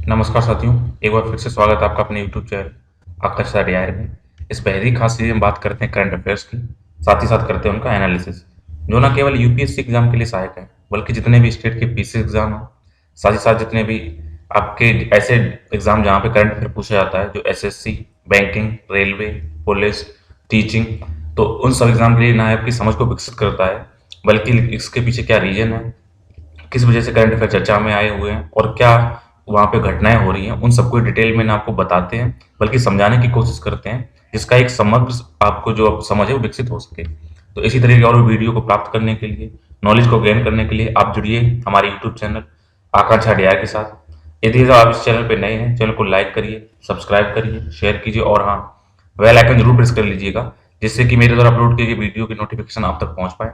नमस्कार साथियों, एक बार फिर से स्वागत है आपका अपने यूट्यूब चैनल आकाश डीआर में। इस पहली खास सीरीज में बात करते हैं करंट अफेयर्स की, साथ ही साथ करते हैं उनका एनालिसिस, जो ना केवल यूपीएससी एग्जाम के लिए सहायक है, बल्कि जितने भी स्टेट के पीसी एग्जाम हैं, साथ ही साथ जितने भी आपके ऐसे एग्जाम जहाँ पे करंट अफेयर पूछा जाता है, जो SSC, banking, railway, police, teaching, तो उन सब एग्जाम के लिए ना आपकी समझ को विकसित करता है, बल्कि इसके पीछे क्या रीजन है, किस वजह से करंट अफेयर चर्चा में आए हुए हैं और क्या वहाँ पे घटनाएं हो रही हैं, उन सबको डिटेल में ना आपको बताते हैं, बल्कि समझाने की कोशिश करते हैं, जिसका एक समग्र आपको जो समझ है वो विकसित हो सके। तो इसी तरह की और वीडियो को प्राप्त करने के लिए, नॉलेज को गेन करने के लिए आप जुड़िए हमारे यूट्यूब चैनल आकांक्षा डीआर के साथ। यदि आप इस चैनल पर नए हैं, चैनल को लाइक करिए, सब्सक्राइब करिए, शेयर कीजिए और हाँ, बेल आइकन जरूर प्रेस कर लीजिएगा, जिससे कि मेरे द्वारा अपलोड किए गए वीडियो की नोटिफिकेशन आप तक पहुंच पाए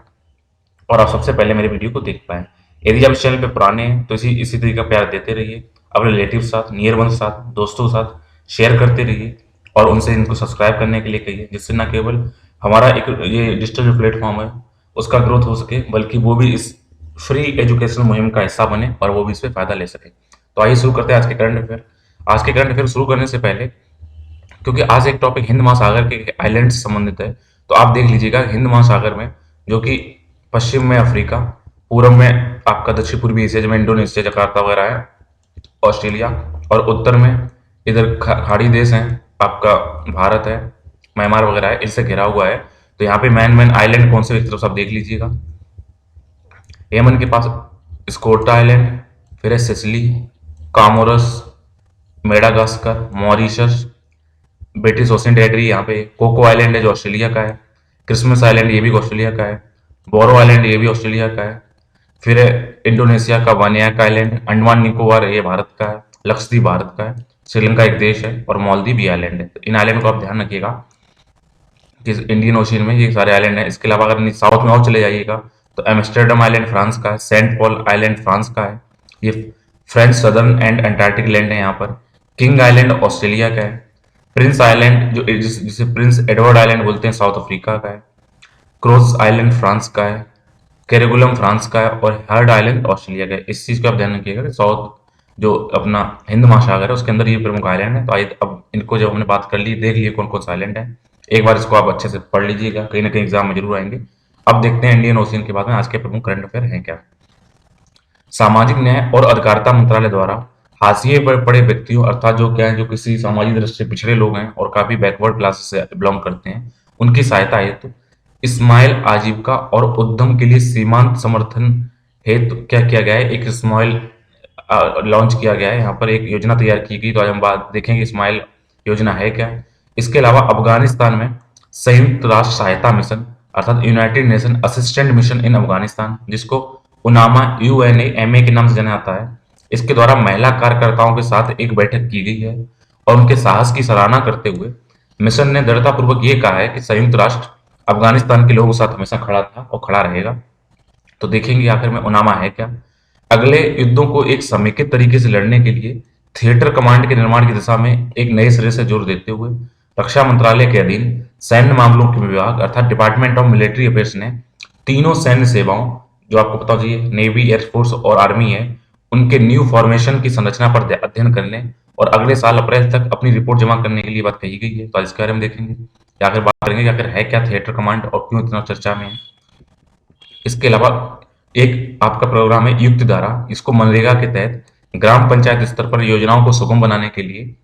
और आप सबसे पहले मेरे वीडियो को देख पाएँ। यदि आप इस चैनल पे पुराने हैं तो इसी इसी तरीके का प्यार देते रहिए, अपने रिलेटिव साथ, नियर वन साथ, दोस्तों के साथ शेयर करते रहिए और उनसे इनको सब्सक्राइब करने के लिए कहिए, जिससे न केवल हमारा एक ये डिजिटल जो प्लेटफॉर्म है उसका ग्रोथ हो सके, बल्कि वो भी इस फ्री एजुकेशन मुहिम का हिस्सा बने और वो भी इससे फायदा ले सके। तो आइए शुरू करते हैं आज के करंट अफेयर। आज के करंट अफेयर शुरू करने से पहले, क्योंकि आज एक टॉपिक हिंद महासागर के आइलैंड से संबंधित है, तो आप देख लीजिएगा हिंद महासागर में, जो कि पश्चिम में अफ्रीका, पूर्व में आपका दक्षिण पूर्वी एशिया जिसमें इंडोनेशिया, जकार्ता वगैरह है, ऑस्ट्रेलिया, और उत्तर में इधर खाड़ी देश हैं, आपका भारत है, म्यांमार वगैरह है, इससे घिरा हुआ है। तो यहाँ पे मैन मैन आइलैंड कौन से, एक तरफ आप देख लीजिएगा, यमन के पास स्कोटा आइलैंड, फिर है Sicily, Comoros, Madagascar, Mauritius, British Ocean Territory, यहाँ पे कोको आइलैंड है जो ऑस्ट्रेलिया का है, क्रिसमस आइलैंड ये भी ऑस्ट्रेलिया का है, बोरो आइलैंड ये भी ऑस्ट्रेलिया का है, फिर है इंडोनेशिया का वानियाक आइलैंड, अंडमान निकोबार ये भारत का है, लक्षद्वीप भारत का है, श्रीलंका एक देश है और मालदीव ये आइलैंड है। तो इन आइलैंड को आप ध्यान रखिएगा कि इंडियन ओशियन में ये सारे आइलैंड हैं। इसके अलावा अगर साउथ में और चले जाइएगा तो एम्स्टर्डम आइलैंड फ्रांस का है, सेंट पॉल आइलैंड फ्रांस का है, ये French southern and Antarctic land है यहाँ पर, किंग आइलैंड ऑस्ट्रेलिया का है, प्रिंस आइलैंड जो जिसे प्रिंस एडवर्ड आइलैंड बोलते हैं साउथ अफ्रीका का है, क्रोस आइलैंड फ्रांस का है, कैरेगुलम फ्रांस का है और हर्ड आइलैंड ऑस्ट्रेलिया का है। इस चीज का आप ध्यान रखिएगा कि साउथ जो अपना हिंद महासागर है उसके अंदर ये प्रमुख आइलैंड है। तो आइए अब इनको जब हमने बात कर ली, देख लिए कौन कौन सा आइलैंड है, एक बार इसको आप अच्छे से पढ़ लीजिएगा, कहीं ना कहीं एग्जाम में जरूर आएंगे। अब देखते हैं इंडियन ओशियन के बाद में आज के प्रमुख करंट अफेयर हैं क्या। सामाजिक न्याय और अधिकारिता मंत्रालय द्वारा हाशिए पर पड़े व्यक्तियों, अर्थात जो क्या है, जो किसी सामाजिक दृष्टि से पिछड़े लोग हैं और काफी बैकवर्ड क्लासेस से बिलोंग करते हैं, उनकी सहायता हेतु स्माइल आजीविका और उद्यम के लिए सीमांत समर्थन हेतु क्या किया गया है, एक स्माइल लॉन्च किया गया है, यहाँ पर एक योजना तैयार की गई। तो आज हम बात देखेंगे स्माइल योजना है क्या। इसके अलावा अफगानिस्तान में संयुक्त राष्ट्र सहायता मिशन, अर्थात United nation assistant mission in Afghanistan, जिसको उनामा UNAMA के नाम से जाना जाता है, इसके द्वारा महिला कार्यकर्ताओं के साथ एक बैठक की गई है और उनके साहस की सराहना करते हुए मिशन ने दृढ़तापूर्वक ये कहा है कि संयुक्त राष्ट्र अफगानिस्तान के लोगों के साथ हमेशा खड़ा था और खड़ा रहेगा। तो देखेंगे आखिर में उनामा है क्या। अगले युद्धों को एक समेकित तरीके से लड़ने के लिए थिएटर कमांड के निर्माण की दिशा में एक नए सिरे से जोर देते हुए रक्षा मंत्रालय के अधीन सैन्य मामलों के विभाग, अर्थात डिपार्टमेंट ऑफ मिलिट्री अफेयर्स ने तीनों सैन्य सेवाओं, जो आपको पता चाहिए नेवी, एयरफोर्स और आर्मी है, उनके न्यू फॉर्मेशन की संरचना पर अध्ययन करने और अगले साल अप्रैल तक अपनी रिपोर्ट जमा करने के लिए बात कही गई है। तो इसके बारे में देखेंगे, या आखिर बात करेंगे कि आखिर है क्या थिएटर कमांड और क्यों इतना चर्चा में है। इसके अलावा एक आपका प्रोग्राम है युक्त धारा, इसको मनरेगा के तहत ग्राम पंचायत स्तर पर योजनाओं को सुगम बनाने के लिए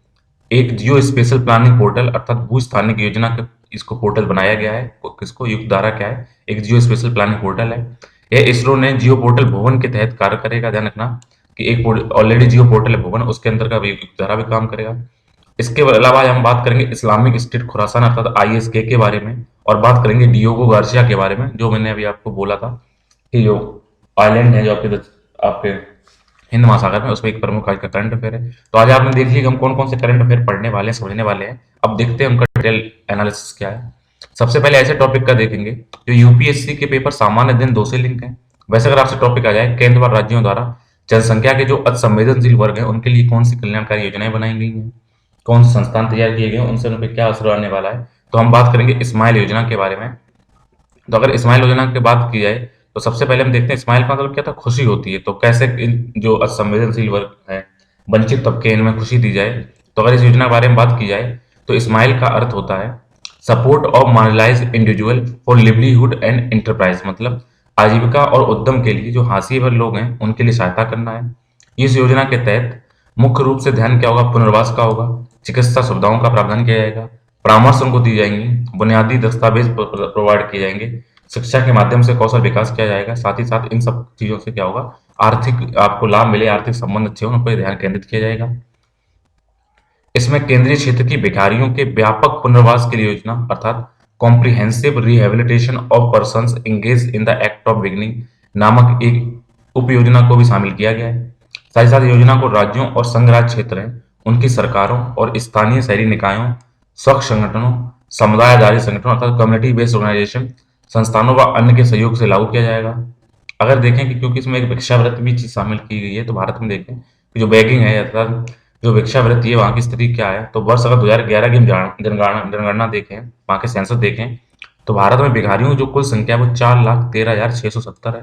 एक जियो स्पेशल प्लानिंग पोर्टल, अर्थात भू स्थानिक योजना के इसको पोर्टल बनाया गया है। किसको, युक्त धारा क्या है, एक जियो स्पेशल प्लानिंग पोर्टल है। यह इसरो ने जियो पोर्टल भुवन के तहत कार्य करेगा। ध्यान रखना कि एक ऑलरेडी जियो पोर्टल है भुवन, उसके अंदर का युक्त धारा भी काम करेगा। इसके अलावा हम बात करेंगे इस्लामिक स्टेट खुरासान अर्थात ISK के बारे में, और बात करेंगे डियोगो गार्सिया के बारे में, जो मैंने अभी आपको बोला था कि जो आइलैंड है जो आपके हिंद महासागर में, उसमें एक प्रमुख आज का करंट अफेयर है। तो आज आपने देख लिया कि हम कौन कौन से करंट अफेयर पढ़ने वाले हैं, समझने वाले हैं। अब देखते हैं उनका डिटेल एनालिसिस क्या है। सबसे पहले ऐसे टॉपिक का देखेंगे जो यूपीएससी के पेपर सामान्य दिन 2 से लिंक है। वैसे अगर आपसे टॉपिक आ जाए केंद्र व राज्यों द्वारा जनसंख्या के जो अतिसंवेदनशील वर्ग है उनके लिए कौन सी कल्याणकारी योजनाएं बनाई गई हैं, कौन से संस्थान तैयार किए गए हैं, उनसे उन पर क्या असर आने वाला है, तो हम बात करेंगे इस्माइल योजना के बारे में। तो अगर इस्माइल योजना की बात की जाए तो सबसे पहले हम देखते हैं इस्माइल का मतलब क्या था, खुशी होती है। तो कैसे इन जो असंवेदनशील वर्ग है वंचित तबके इनमें खुशी दी जाए। तो अगर इस योजना के बारे में बात की जाए तो स्माइल का अर्थ होता है support of marginalised individual for livelihood and enterprise, मतलब आजीविका और उद्यम के लिए जो हाशिए पर लोग हैं उनके लिए सहायता करना है। इस योजना के तहत मुख्य रूप से ध्यान क्या होगा, पुनर्वास का होगा, चिकित्सा सुविधाओं का प्रावधान किया जाएगा, परामर्श उनको दी जाएंगी, बुनियादी दस्तावेज प्रोवाइड किए जाएंगे, शिक्षा के माध्यम से कौशल विकास किया जाएगा। साथ ही साथ इन सब चीजों से क्या होगा, आर्थिक आपको लाभ मिले, आर्थिक संबंध अच्छे हो, उन पर ध्यान केंद्रित किया जाएगा। इसमें केंद्रीय क्षेत्र की भिखारियों के व्यापक पुनर्वास के लिए योजना अर्थात comprehensive rehabilitation of persons engage in the act of beginning नामक एक उप योजना को भी शामिल किया गया है। साथ ही साथ योजना को राज्यों और संघ राज्य क्षेत्र हैं उनकी सरकारों और स्थानीय शहरी निकायों, स्वच्छ संगठनों, समुदाय आधारित संगठनों अर्थात कम्युनिटी बेस्ड ऑर्गेनाइजेशन संस्थानों व अन्य के सहयोग से लागू किया जाएगा। अगर देखें कि क्योंकि इसमें एक भिक्षावृत्ति भी चीज शामिल की गई है, तो भारत में देखें कि जो बैगिंग है अर्थात जो भिक्षावृत्ति है वहाँ की स्थिति क्या है, तो वर्ष अगर 2011 की हम जनगणना देखें, वहाँ के सेंसस देखें, तो भारत में भिखारियों की जो कुल संख्या है वो 4,13,670 है,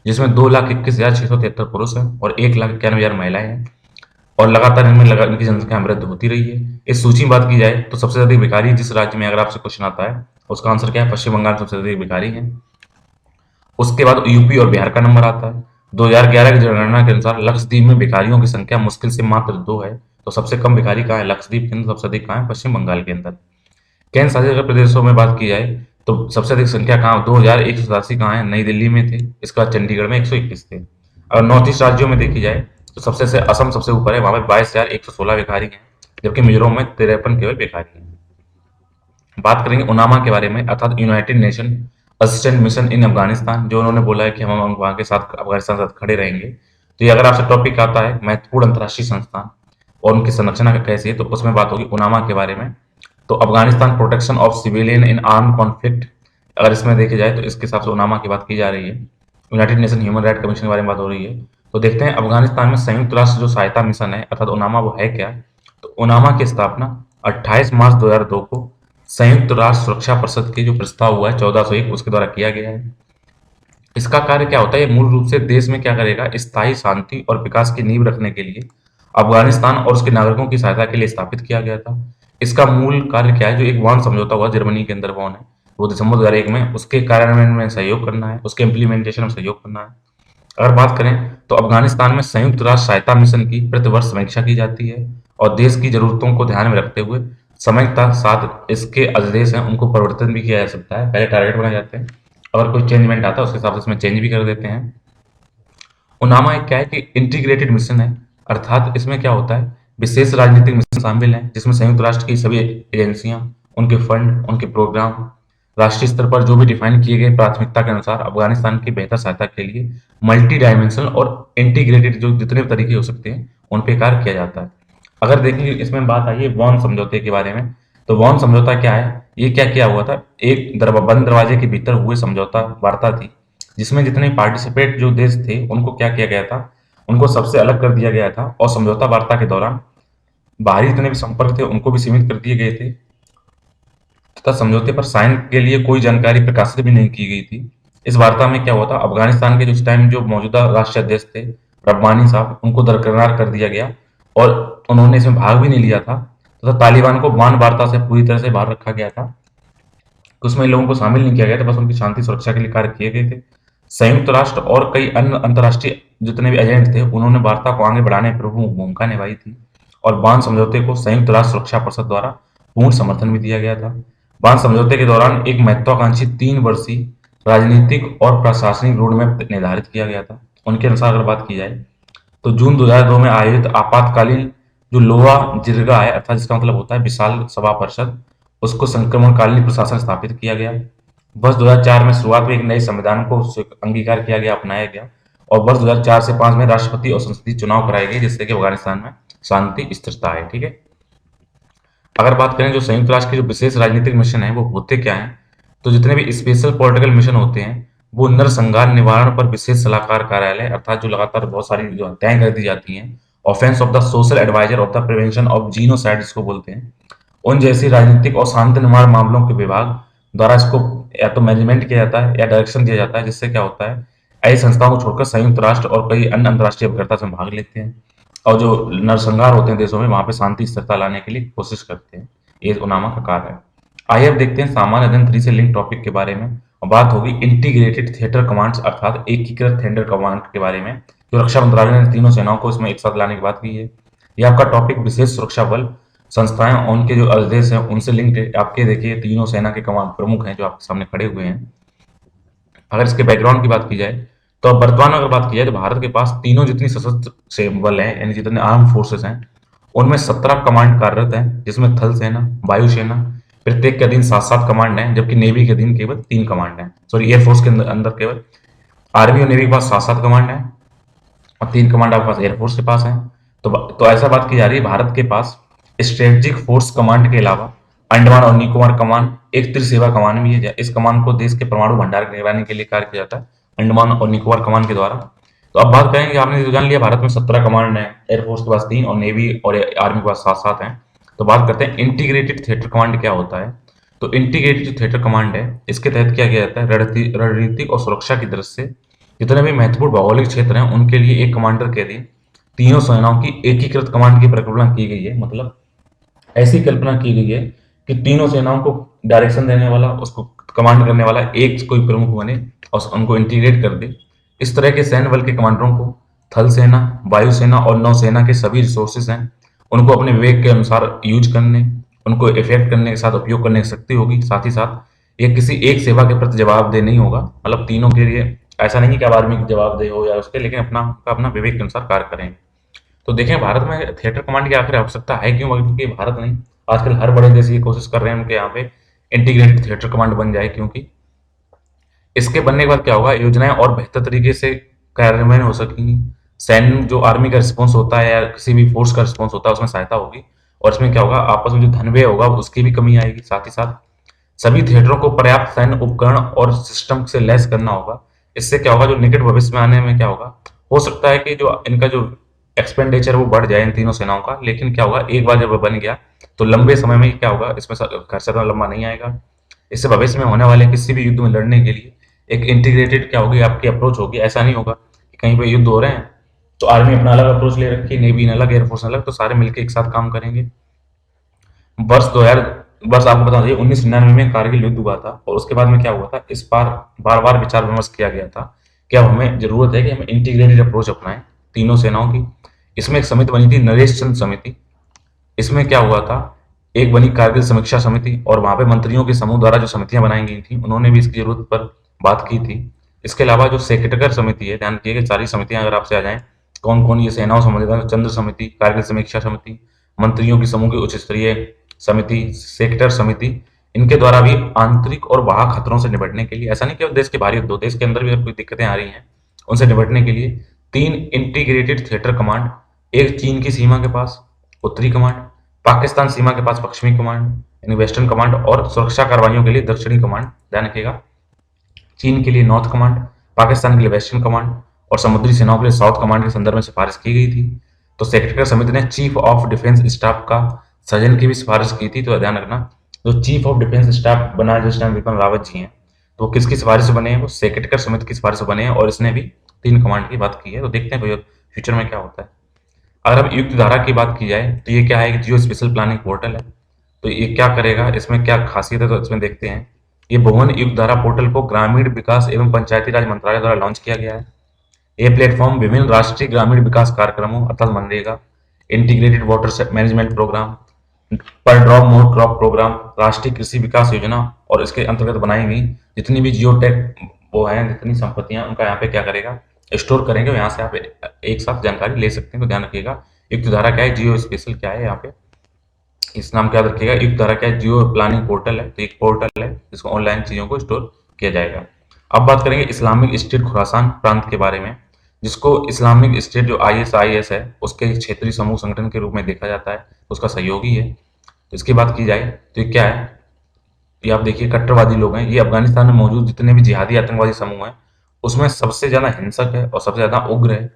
जिसमें 2,21,673 पुरुष हैं और 1,91,000 महिलाएं हैं। और लगातार इनकी जनसंख्या में वृद्धि होती रही है। इस सूची में बात की जाए तो सबसे अधिक भिखारी जिस राज्य में, अगर आपसे क्वेश्चन आता है उसका आंसर क्या है, पश्चिम बंगाल में सबसे अधिक भिखारी हैं। उसके बाद यूपी और बिहार का नंबर आता है। 2011 की जनगणना के अनुसार लक्षद्वीप में भिखारियों की संख्या मुश्किल से मात्र 2 है। तो सबसे कम भिखारी कहाँ है, लक्षद्वीप के अंदर, सबसे अधिक कहाँ है, पश्चिम बंगाल के अंदर। केंद्र शासित प्रदेशों में बात की जाए तो सबसे अधिक संख्या कहाँ, 2,187 कहाँ है, नई दिल्ली में थे। इसके बाद चंडीगढ़ में 121 थे। अगर नॉर्थ ईस्ट राज्यों में देखी जाए तो सबसे से असम सबसे ऊपर है, वहां पे 22,116 भिखारी हैं, जबकि मिजोरम में 53 केवल भिखारी हैं। बात करेंगे उनामा के बारे में अर्थात United nation assistant mission in Afghanistan, जो उन्होंने बोला है कि हम वहां के साथ अफगानिस्तान के साथ खड़े रहेंगे। तो ये अगर आपसे टॉपिक आता है महत्वपूर्ण अंतर्राष्ट्रीय संस्थान और उनकी संरचना कैसी है, तो उसमें बात होगी उनामा के बारे में। तो Afghanistan protection of civilian in arm conflict, अगर इसमें देखे जाए तो इसके हिसाब से उनामा की बात की जा रही है। United nation human right commission के बारे में बात हो रही है। तो देखते हैं अफगानिस्तान में संयुक्त राष्ट्र जो सहायता मिशन है अर्थात उनामा, वो है क्या। तो उनामा की स्थापना 28 मार्च 2002 को संयुक्त राष्ट्र सुरक्षा परिषद के जो प्रस्ताव हुआ है 1401 उसके द्वारा किया गया है। इसका कार्य क्या होता है, ये मूल रूप से देश में क्या करेगा, स्थायी शांति और विकास की नींव रखने के लिए अफगानिस्तान और उसके नागरिकों की सहायता के लिए स्थापित किया गया था। इसका मूल कार्य क्या है, जो एक बॉन्ड समझौता हुआ जर्मनी के अंदर बॉन्ड है, वो दिसंबर 2001 में, उसके कार्यान्वयन में सहयोग करना है, उसके इम्प्लीमेंटेशन में सहयोग करना है। अगर बात करें तो अफगानिस्तान में संयुक्त राष्ट्र सहायता मिशन की प्रतिवर्ष समीक्षा की जाती है और देश की जरूरतों को ध्यान में रखते हुए समय के साथ इसके आदेश हैं उनको परिवर्तन भी किया जा सकता है। पहले टारगेट बनाए जाते हैं, अगर कोई चेंजमेंट आता है उसके हिसाब से इसमें चेंज भी कर देते हैं। उनामा एक क्या है कि इंटीग्रेटेड मिशन है, अर्थात इसमें क्या होता है, विशेष राजनीतिक मिशन शामिल है जिसमें संयुक्त राष्ट्र की सभी एजेंसियां, उनके फंड, उनके प्रोग्राम राष्ट्रीय स्तर पर जो भी डिफाइन किए गए प्राथमिकता के अनुसार अफगानिस्तान की बेहतर सहायता के लिए मल्टी डायमेंशनल और इंटीग्रेटेड जो जितने भी तरीके हो सकते हैं उन पे कार्य किया जाता है। अगर देखेंगे इसमें बात आई है वॉन समझौते के बारे में, तो वॉन समझौता क्या है, ये क्या किया हुआ था, एक बंद दरवाजे के भीतर हुए समझौता वार्ता थी जिसमें जितने पार्टिसिपेट जो देश थे उनको क्या किया गया था, उनको सबसे अलग कर दिया गया था और समझौता वार्ता के दौरान बाहरी जितने भी संपर्क थे उनको भी सीमित कर दिए गए थे तथा समझौते पर साइन के लिए कोई जानकारी प्रकाशित भी नहीं की गई थी। इस वार्ता में क्या हुआ था, अफगानिस्तान के जो उस टाइम जो मौजूदा राष्ट्रीय अध्यक्ष थे रब्बानी साहब, उनको दरकिनार कर दिया गया और उन्होंने इसमें भाग भी नहीं लिया था तथा तालिबान को मान वार्ता से पूरी तरह से बाहर रखा गया था। उसमें लोगों को शामिल नहीं किया गया था, बस उनकी शांति सुरक्षा के लिए कार्य किए गए थे। संयुक्त राष्ट्र और कई अन्य अंतर्राष्ट्रीय जितने भी एजेंट थे उन्होंने वार्ता को आगे बढ़ाने में प्रमुख भूमिका निभाई थी और बान समझौते को संयुक्त राष्ट्र सुरक्षा परिषद द्वारा पूर्ण समर्थन भी दिया गया था। बान समझौते के दौरान एक महत्वाकांक्षी 3 वर्षीय राजनीतिक और प्रशासनिक रोड मैप निर्धारित किया गया था। उनके अनुसार अगर बात की जाए तो जून 2002 में आयोजित आपातकालीन जो लोआ जिरगा है अर्थात जिसका मतलब होता है विशाल सभा परिषद, उसको संक्रमणकालीन प्रशासन स्थापित किया गया। वर्ष 2004 में शुरुआत में एक नए संविधान को अंगीकार किया गया, अपनाया गया और वर्ष 2004 से 5 में राष्ट्रपति और संसदीय चुनाव कराए गए जिससे कि अफगानिस्तान में शांति स्थिरता है। ठीक है, अगर बात करें जो संयुक्त राष्ट्र के जो विशेष राजनीतिक मिशन है वो होते क्या हैं, तो जितने भी स्पेशल पॉलिटिकल मिशन होते हैं वो नरसंहार निवारण पर विशेष सलाहकार कार्यालय अर्थात जो लगातार बहुत सारी जो हत्याएं कर दी जाती हैं, offence of the social adviser of the prevention of genocide जिसको बोलते हैं, उन जैसी राजनीतिक और शांति निर्माण मामलों के विभाग द्वारा इसको या तो मैनेजमेंट किया जाता है या डायरेक्शन दिया जाता है, जिससे क्या होता है ऐसी संस्थाओं को छोड़कर संयुक्त राष्ट्र और कई अन्य अंतर्राष्ट्रीय अभिकर्ता इसमें भाग लेते हैं। और जो नरसंहार होते हैं देशों में, वहां पे शांति स्थिरता लाने के लिए कोशिश करते हैं। ये ओनामा का कार्य है। आइए अब देखते हैं सामान्य अध्ययन 3 से लिंक टॉपिक के बारे में, और बात होगी इंटीग्रेटेड थिएटर कमांड्स अर्थात एकीकृत थिएटर कमांड के बारे में, जो रक्षा मंत्रालय ने तीनों सेनाओं को इसमें एक साथ लाने की बात की है। ये आपका टॉपिक विशेष सुरक्षा बल संस्थाएं और उनके जो आदेश हैं उनसे लिंक्ड है। आपके देखिए तीनों सेना के कमांड प्रमुख हैं जो आपके सामने खड़े हुए हैं। अगर इसके बैकग्राउंड की बात की जाए तो अब वर्तमान में अगर बात की जाए तो भारत के पास तीनों जितनी सशस्त्र से बल हैं, यानी जितने आर्म फोर्सेस हैं, उनमें 17 कमांड कार्यरत हैं, जिसमें थल सेना, वायुसेना, प्रत्येक के अधीन 7-7 कमांड हैं, जबकि नेवी के अधीन केवल 3 कमांड हैं। सॉरी, एयरफोर्स के अंदर केवल आर्मी और नेवी के पास 7-7 कमांड हैं और 3 कमांड आपके पास एयरफोर्स के पास है। तो ऐसा बात की जा रही है, भारत के पास स्ट्रेटेजिक फोर्स कमांड के अलावा अंडमान और निकोबार कमान एक त्रिसेवा कमान भी है। इस कमान को देश के परमाणु भंडार की निगरानी के लिए कार्य किया जाता है अंडमान और निकोबार कमान के द्वारा। तो अब बात करेंगे, आपने तो जान लिया भारत में 17 कमांड है, एयरफोर्स के पास 3 और नेवी और आर्मी के पास 7-7 हैं। तो बात करते हैं इंटीग्रेटेड थिएटर कमांड क्या होता है। तो इंटीग्रेटेड जो थिएटर कमांड है, इसके तहत क्या किया जाता है, रणनीतिक और सुरक्षा की दृष्टि से जितने भी महत्वपूर्ण भौगोलिक क्षेत्र हैं उनके लिए एक कमांडर के अधीन तीनों सेनाओं की एकीकृत कमांड की परिकल्पना की गई है। मतलब ऐसी कल्पना की गई है कि तीनों सेनाओं को डायरेक्शन देने वाला, उसको कमांड करने वाला एक कोई प्रमुख बने और उनको इंटीग्रेट कर दे। इस तरह के सैन्य बल के कमांडरों को थल सेना, वायुसेना और नौसेना के सभी रिसोर्सेज हैं उनको अपने विवेक के अनुसार यूज करने, उनको इफेक्ट करने के साथ उपयोग करने की शक्ति होगी। साथ ही साथ ये किसी एक सेवा के प्रति जवाबदेह नहीं होगा। मतलब तीनों के लिए ऐसा नहीं कि आप आर्मी की जवाबदेह हो या उसके, लेकिन अपना विवेक के अनुसार कार्य करेंगे। तो देखें भारत में थिएटर कमांड की आखिर आवश्यकता है क्यों, क्योंकि भारत नहीं, आजकल हर बड़े देश ये कोशिश कर रहे हैं उनके यहाँ पे इंटीग्रेटेड थिएटर कमांड बन जाए, क्योंकि इसके बनने के बाद क्या होगा, योजनाएं और बेहतर तरीके से कार्यान्वयन हो सकेंगी। सैन्य जो आर्मी का रिस्पॉन्स होता है या किसी भी फोर्स का रिस्पॉन्स होता है उसमें सहायता होगी, और इसमें क्या होगा, आपस में जो धन व्यय होगा उसकी भी कमी आएगी। साथ ही साथ सभी थिएटरों को पर्याप्त सैन्य उपकरण और सिस्टम से लैस करना होगा। इससे क्या होगा, जो निकट भविष्य में आने में क्या होगा, हो सकता है कि जो इनका जो एक्सपेंडिचर वो बढ़ जाए इन तीनों सेनाओं का, लेकिन क्या होगा, एक बार जब बन गया तो लंबे समय में क्या होगा, इसमें खर्चा इतना लंबा नहीं आएगा। इससे भविष्य में होने वाले किसी भी युद्ध में लड़ने के लिए एक इंटीग्रेटेड क्या होगी, आपकी अप्रोच होगी। ऐसा नहीं होगा कि कहीं पे युद्ध हो रहे हैं तो आर्मी अपना अलग अप्रोच ले रखी है, नेवी ने अलग, एयरफोर्स अलग, तो सारे मिलकर एक साथ काम करेंगे। वर्ष 2000 वर्ष आपको बता दें 1999 में कारगिल युद्ध हुआ था, और उसके बाद में क्या हुआ था, इस बार बार बार विचार विमर्श किया गया था कि अब हमें जरूरत है कि हम इंटीग्रेटेड अप्रोच अपनाएं तीनों सेनाओं की। इसमें एक समिति बनी थी, नरेश चंद समिति। इसमें क्या हुआ था, एक बनी कारगिल समीक्षा समिति, और वहां पे मंत्रियों के समूह द्वारा जो समितियां बनाई गई थी उन्होंने भी इसकी जरूरत पर बात की थी। इसके अलावा जो सेक्रेटकर समिति है, ध्यान रखिए कि सारी समितियां अगर आपसे आ जाएं कौन कौन ये सेनाओं संबंधित है, चंद्र समिति, कारगिल समीक्षा समिति, मंत्रियों की समूह की उच्च स्तरीय समिति, सेक्टर समिति, इनके द्वारा भी आंतरिक और बाह्य खतरों से निपटने के लिए, ऐसा नहीं केवल देश के बाहरी युद्ध, देश के अंदर भी अगर कोई दिक्कतें आ रही हैं उनसे निपटने के लिए 3 इंटीग्रेटेड थिएटर कमांड, एक चीन की सीमा के पास उत्तरी कमांड, पाकिस्तान सीमा के पास पश्चिमी कमांड यानी वेस्टर्न कमांड, और सुरक्षा कार्रवाइयों के लिए दक्षिणी कमांड। ध्यान रखिएगा, चीन के लिए नॉर्थ कमांड, पाकिस्तान के लिए वेस्टर्न कमांड और समुद्री सेनाओं के लिए साउथ कमांड के संदर्भ में सिफारिश की गई थी। तो सेक्रेटरी समिति ने चीफ ऑफ डिफेंस स्टाफ का सृजन की भी सिफारिश की थी। तो ध्यान रखना, जो चीफ ऑफ डिफेंस स्टाफ बना जिस टाइम विपिन रावत जी हैं, तो वो किसकी सिफारिश से बने हैं, वो सेक्रेटरी समिति की सिफारिश से बने हैं, और इसने भी 3 कमांड की बात की है। तो देखते हैं फ्यूचर में क्या होता है। अगर अब युक्त धारा की बात की जाए तो ये क्या है, जियो स्पेशल प्लानिंग पोर्टल है। तो ये क्या करेगा, इसमें क्या खासियत है, तो इसमें देखते हैं। ये भुवन युक्त धारा पोर्टल को ग्रामीण विकास एवं पंचायती राज मंत्रालय द्वारा लॉन्च किया गया है। ये प्लेटफॉर्म विभिन्न राष्ट्रीय ग्रामीण विकास कार्यक्रमों अर्थात MNREGA, integrated water management programme, per drop more crop programme, राष्ट्रीय कृषि विकास योजना और इसके अंतर्गत बनाई गई जितनी भी जियोटेक वो हैं, जितनी संपत्तियां, उनका यहाँ पे क्या करेगा, स्टोर करेंगे। यहाँ से आप एक साथ जानकारी ले सकते हैं। तो ध्यान रखिएगा, युक्त धारा क्या है, जियो स्पेशल क्या है, यहाँ पे इस नाम का याद रखिएगा। युक्त धारा क्या है, जियो प्लानिंग पोर्टल है। तो एक पोर्टल है जिसको ऑनलाइन चीजों को स्टोर किया जाएगा। अब बात करेंगे इस्लामिक स्टेट खुरासान प्रांत के बारे में, जिसको इस्लामिक स्टेट जो ISIS है उसके क्षेत्रीय समूह संगठन के रूप में देखा जाता है, उसका सहयोगी है। तो इसकी बात की जाए तो ये क्या है, ये आप देखिए कट्टरवादी लोग हैं। ये अफगानिस्तान में मौजूद जितने भी जिहादी आतंकवादी समूह हैं उसमें सबसे ज्यादा हिंसक है और सबसे ज्यादा उग्र है।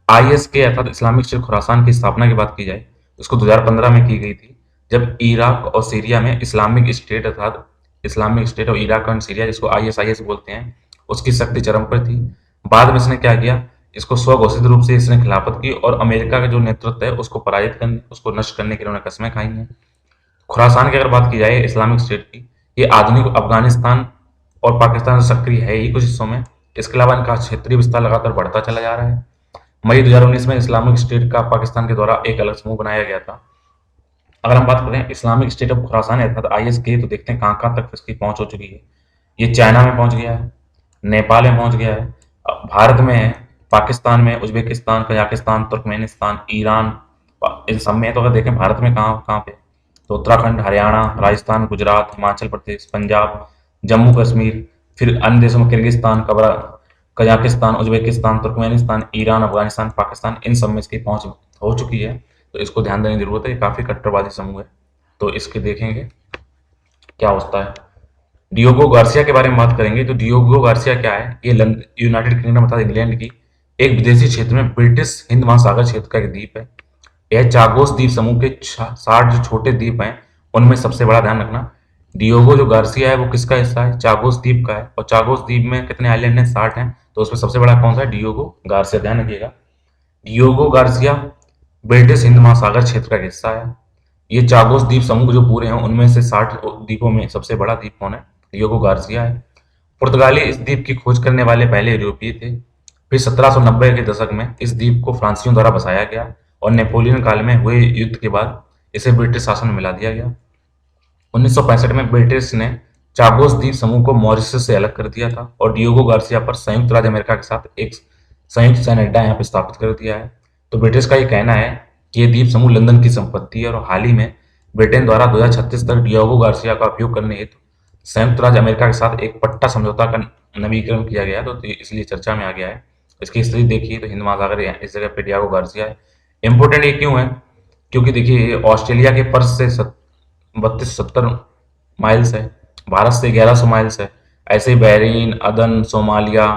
IS के अर्थात इस्लामिक स्टेट खुरासान की स्थापना की बात की जाए तो उसको 2015 में की गई थी, जब इराक और सीरिया में इस्लामिक स्टेट अर्थात इस्लामिक स्टेट और इराक एंड सीरिया, जिसको ISIS बोलते हैं, उसकी शक्ति चरम पर थी। बाद में इसने क्या किया, इसको स्वघोषित रूप से इसने खिलाफत की और अमेरिका का जो नेतृत्व है उसको पराजित करने, उसको नष्ट करने के लिए उन्होंने कस्में खाई हैं। खुरासान की अगर बात की जाए इस्लामिक स्टेट की, ये आधुनिक अफगानिस्तान और पाकिस्तान से सक्रिय है ही कुछ हिस्सों में। इसके अलावा इनका क्षेत्रीय विस्तार लगातार बढ़ता चला जा रहा है। मई 2019 में इस्लामिक स्टेट का पाकिस्तान के द्वारा एक अलग समूह बनाया गया था। अगर हम बात करें इस्लामिक स्टेट ऑफ खुरासान अर्थात IS की, तो देखते हैं कहाँ कहाँ तक इसकी पहुंच हो चुकी है। ये चाइना में पहुंच गया है, नेपाल में पहुंच गया है, भारत में है, पाकिस्तान में, उज्बेकिस्तान, कजाकिस्तान, तुर्कमेनिस्तान, ईरान, इन सब में है। तो अगर देखें भारत में कहाँ कहाँ पे, तो उत्तराखंड, हरियाणा, राजस्थान, गुजरात, हिमाचल प्रदेश, पंजाब, जम्मू कश्मीर, फिर अन्य देशों में Kyrgyzstan, Kazakhstan, Uzbekistan, Turkmenistan, Iran, Afghanistan, Pakistan, इन सब में इसकी पहुंच हो चुकी है। तो इसको ध्यान देने की जरूरत है, ये काफी कट्टरवादी समूह है। तो इसके देखेंगे क्या होता है। डियोगो गार्सिया के बारे में बात करेंगे तो डियोगो गार्सिया क्या है, ये यूनाइटेड किंगडम अर्थात इंग्लैंड की एक विदेशी क्षेत्र में ब्रिटिश हिंद महासागर क्षेत्र का एक द्वीप है। यह चागोस द्वीप समूह के 60 जो छोटे द्वीप हैं उनमें सबसे बड़ा, ध्यान रखना। डियोगो जो गार्सिया है वो किसका हिस्सा है, चागोस द्वीप का है। और चागोस द्वीप में कितने आइलैंड हैं, 60 हैं। तो उसमें सबसे बड़ा कौन सा है, डियोगो गार्सिया, ध्यान रखिएगा। डियोगो गार्सिया ब्रिटिश हिंद महासागर क्षेत्र का हिस्सा है। ये चागोस द्वीप समूह जो पूरे हैं उनमें से 60 द्वीपों में सबसे बड़ा द्वीप कौन है, डियोगो गार्सिया है। पुर्तगाली इस द्वीप की खोज करने वाले पहले यूरोपीय थे। फिर 1790 के दशक में इस द्वीप को फ्रांसीसियों द्वारा बसाया गया और नेपोलियन काल में हुए युद्ध के बाद इसे ब्रिटिश शासन में मिला दिया गया। 1965 में ब्रिटिश ने चागोस द्वीप समूह को मॉरिशस से अलग कर दिया था और डियोगो गार्सिया पर संयुक्त राज्य अमेरिका के साथ एक संयुक्त सैन्य अड्डा यहाँ पर स्थापित कर दिया है। तो ब्रिटिश का ये कहना है कि ये द्वीप समूह लंदन की संपत्ति है और हाल ही में ब्रिटेन द्वारा 2036 तक डियोगो गार्सिया का उपयोग करने हेतु संयुक्त राज्य अमेरिका के साथ एक पट्टा समझौता का नवीकरण किया गया। तो इसलिए चर्चा में आ गया है। इसकी स्थिति देखिए तो हिंद महासागर है, इस जगह पे डियोगो गार्सिया है। इंपोर्टेंट ये क्यों है, क्योंकि देखिए ऑस्ट्रेलिया के पर्स से 32-70 माइल्स है, भारत से 1100 माइल्स है। ऐसे ही Bahrain, Aden, Somalia,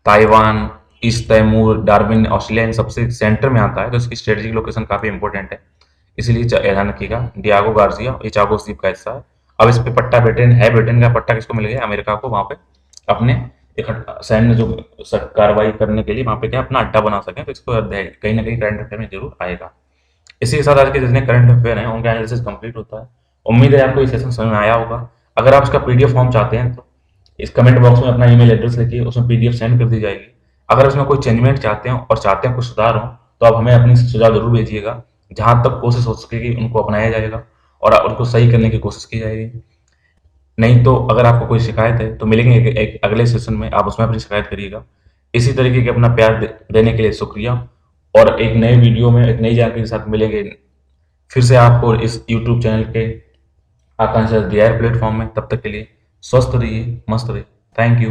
Taiwan, East Timor, Darwin, Australia इन सबसे सेंटर में आता है। तो इसकी स्ट्रेटेजिक लोकेशन काफी इंपॉर्टेंट है, इसलिए ध्यान रखिएगा। डियागो गार्सिया ये चागोस द्वीप का हिस्सा है। अब इस पे पट्टा ब्रिटेन है, ब्रिटेन का पट्टा किसको मिल गया, अमेरिका को, वहां पे अपने सैन्य जो कार्रवाई करने के लिए वहां पे क्या अपना अड्डा बना सके। तो इसको कहीं ना कहीं करंट अफेयर में जरूर आएगा। इसी के साथ आज के जितने करंट अफेयर हैं उनका एनालिसिस कंप्लीट होता है। उम्मीद है आपको ये सेशन समझ में आया होगा। अगर आप इसका PDF फॉर्म चाहते हैं तो इस कमेंट बॉक्स में अपना ईमेल एड्रेस लिखिए, उसमें PDF सेंड कर दी जाएगी। अगर उसमें कोई चेंजमेंट चाहते हो और चाहते हैं कुछ सुधार हो तो आप हमें अपनी सुझाव जरूर भेजिएगा। जहां तक कोशिश हो सकेगी उनको अपनाया जाएगा और उनको सही करने की कोशिश की जाएगी। नहीं तो अगर आपको कोई शिकायत है तो मिलेंगे एक अगले सेशन में, आप उसमें अपनी शिकायत करिएगा। इसी तरीके के अपना प्यार देने के लिए शुक्रिया और एक नए वीडियो में एक नई जानकारी के साथ मिलेंगे फिर से आपको इस YouTube चैनल के आकांक्षा DIR प्लेटफॉर्म में। तब तक के लिए स्वस्थ रहिए, मस्त रहिए। Thank you.